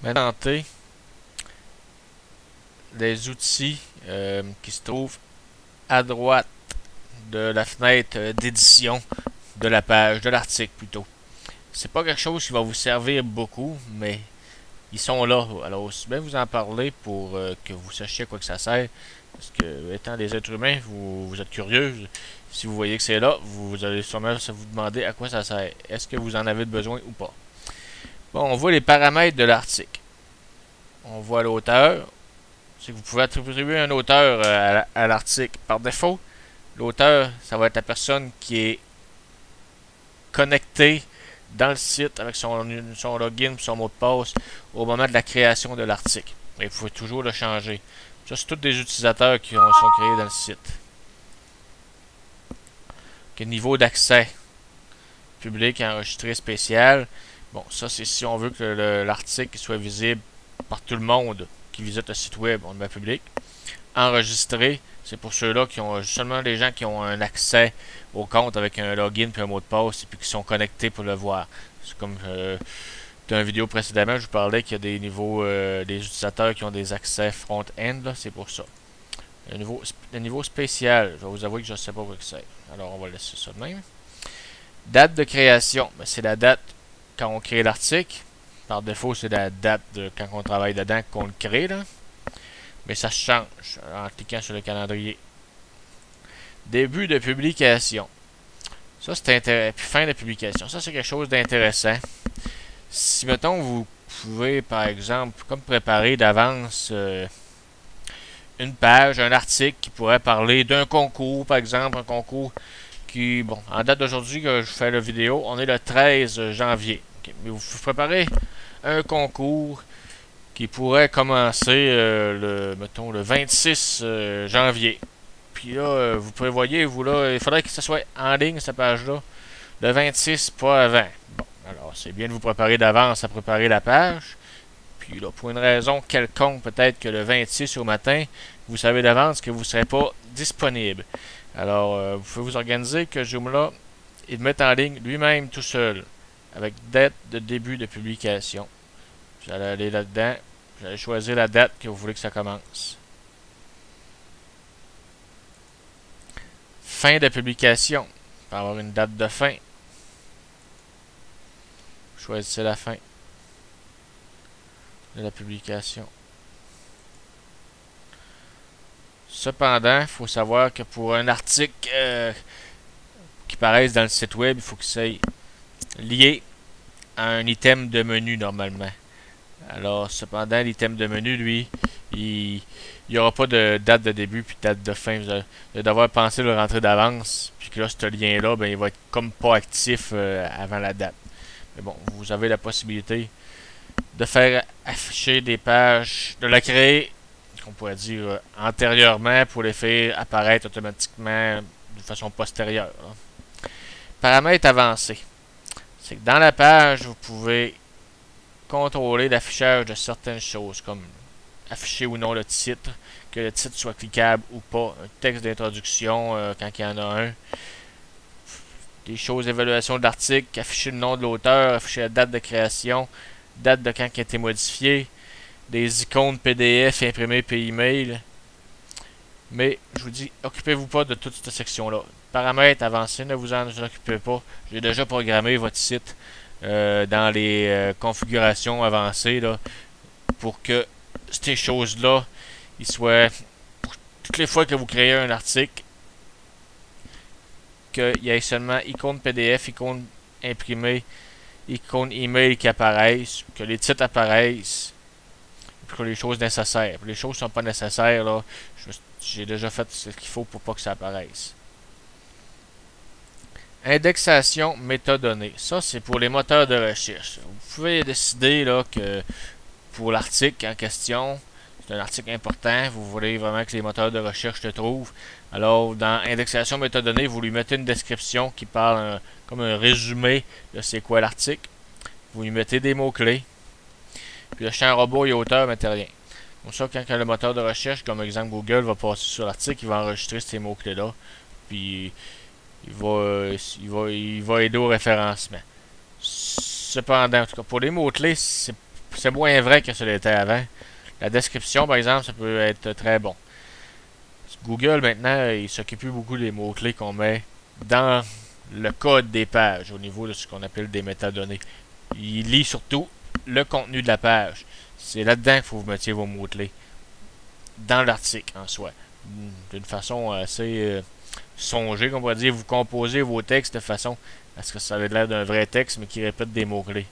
Maintenant, des outils qui se trouvent à droite de la fenêtre d'édition de la page, de l'article plutôt. C'est pas quelque chose qui va vous servir beaucoup, mais ils sont là. Alors, aussi bien vous en parler pour que vous sachiez à quoi que ça sert. Parce que, étant des êtres humains, vous êtes curieux. Si vous voyez que c'est là, vous allez sûrement vous demander à quoi ça sert. Est-ce que vous en avez besoin ou pas? Bon, on voit les paramètres de l'article. On voit l'auteur. C'est que vous pouvez attribuer un auteur à l'article. Par défaut, l'auteur, ça va être la personne qui est connectée dans le site avec son login et son mot de passe au moment de la création de l'article. Et vous pouvez toujours le changer. Ça, c'est tous des utilisateurs qui sont créés dans le site. Okay, niveau d'accès public enregistré spécial. Bon, ça, c'est si on veut que l'article soit visible par tout le monde qui visite le site web, on le met public. Enregistré, c'est pour ceux-là qui ont seulement les gens qui ont un accès au compte avec un login puis un mot de passe et puis qui sont connectés pour le voir. C'est comme dans une vidéo précédemment, je vous parlais qu'il y a des niveaux des utilisateurs qui ont des accès front-end, c'est pour ça. Le niveau spécial, je vais vous avouer que je ne sais pas quoi que c'est. Alors on va laisser ça de même. Date de création, c'est la date quand on crée l'article. Par défaut, c'est la date de quand on travaille dedans qu'on le crée, là. Mais ça change en cliquant sur le calendrier. Début de publication. Ça, c'est intéressant. Puis fin de publication. Ça, c'est quelque chose d'intéressant. Si, mettons, vous pouvez, par exemple, comme préparer d'avance une page, un article qui pourrait parler d'un concours, par exemple, un concours qui, bon, en date d'aujourd'hui que je fais la vidéo, on est le 13 janvier. Okay. Mais vous préparez un concours qui pourrait commencer mettons, le 26 janvier. Puis là, vous prévoyez, vous là, il faudrait que ça soit en ligne, cette page-là, le 26, pas avant. Bon, alors, c'est bien de vous préparer d'avance à préparer la page. Puis là, pour une raison quelconque, peut-être que le 26 au matin, vous savez d'avance que vous ne serez pas disponible. Alors, vous pouvez vous organiser que Joomla, il mette en ligne lui-même tout seul, avec date de début de publication. Vous allez aller là-dedans. Vous allez choisir la date que vous voulez que ça commence. Fin de publication. Il va y avoir une date de fin. Choisissez la fin de la publication. Cependant, il faut savoir que pour un article qui paraisse dans le site web, il faut que ça soit lié à un item de menu normalement. Alors, cependant, l'item de menu, lui, il n'y aura pas de date de début puis de date de fin. Vous allez devoir penser le rentrer d'avance. Puis que là, ce lien-là, ben, il va être comme pas actif avant la date. Mais bon, vous avez la possibilité de faire afficher des pages, de la créer, qu'on pourrait dire antérieurement pour les faire apparaître automatiquement de façon postérieure. Là. Paramètres avancés. C'est que dans la page, vous pouvez contrôler l'affichage de certaines choses, comme afficher ou non le titre, que le titre soit cliquable ou pas, un texte d'introduction quand il y en a un, des choses d'évaluation de l'article, afficher le nom de l'auteur, afficher la date de création, date de quand il a été modifié, des icônes PDF imprimées par email. Mais je vous dis, occupez-vous pas de toute cette section-là. Paramètres avancés, ne vous en occupez pas. J'ai déjà programmé votre site dans les configurations avancées là, pour que ces choses-là, ils soient, pour toutes les fois que vous créez un article, qu'il y ait seulement icône PDF, icône imprimée, icône email qui apparaissent, que les titres apparaissent, et que les choses nécessaires. Les choses ne sont pas nécessaires, là, j'ai déjà fait ce qu'il faut pour pas que ça apparaisse. Indexation métadonnées. Ça, c'est pour les moteurs de recherche. Vous pouvez décider là, que pour l'article en question, c'est un article important, vous voulez vraiment que les moteurs de recherche le trouvent. Alors, dans indexation métadonnées, vous lui mettez une description qui parle comme un résumé de c'est quoi l'article. Vous lui mettez des mots-clés. Puis le champ robot et auteur, ne mettez rien. Comme ça, quand le moteur de recherche, comme exemple Google, va passer sur l'article, il va enregistrer ces mots-clés-là. Puis il va aider au référencement. Cependant, en tout cas, pour les mots-clés, c'est c'est moins vrai que ce l'était avant. La description, par exemple, ça peut être très bon. Google, maintenant, il s'occupe plus beaucoup des mots-clés qu'on met dans le code des pages, au niveau de ce qu'on appelle des métadonnées. Il lit surtout le contenu de la page. C'est là-dedans qu'il faut que vous mettiez vos mots-clés. Dans l'article, en soi. D'une façon assez songée, qu'on pourrait dire. Vous composez vos textes de façon à ce que ça ait l'air d'un vrai texte, mais qui répète des mots-clés.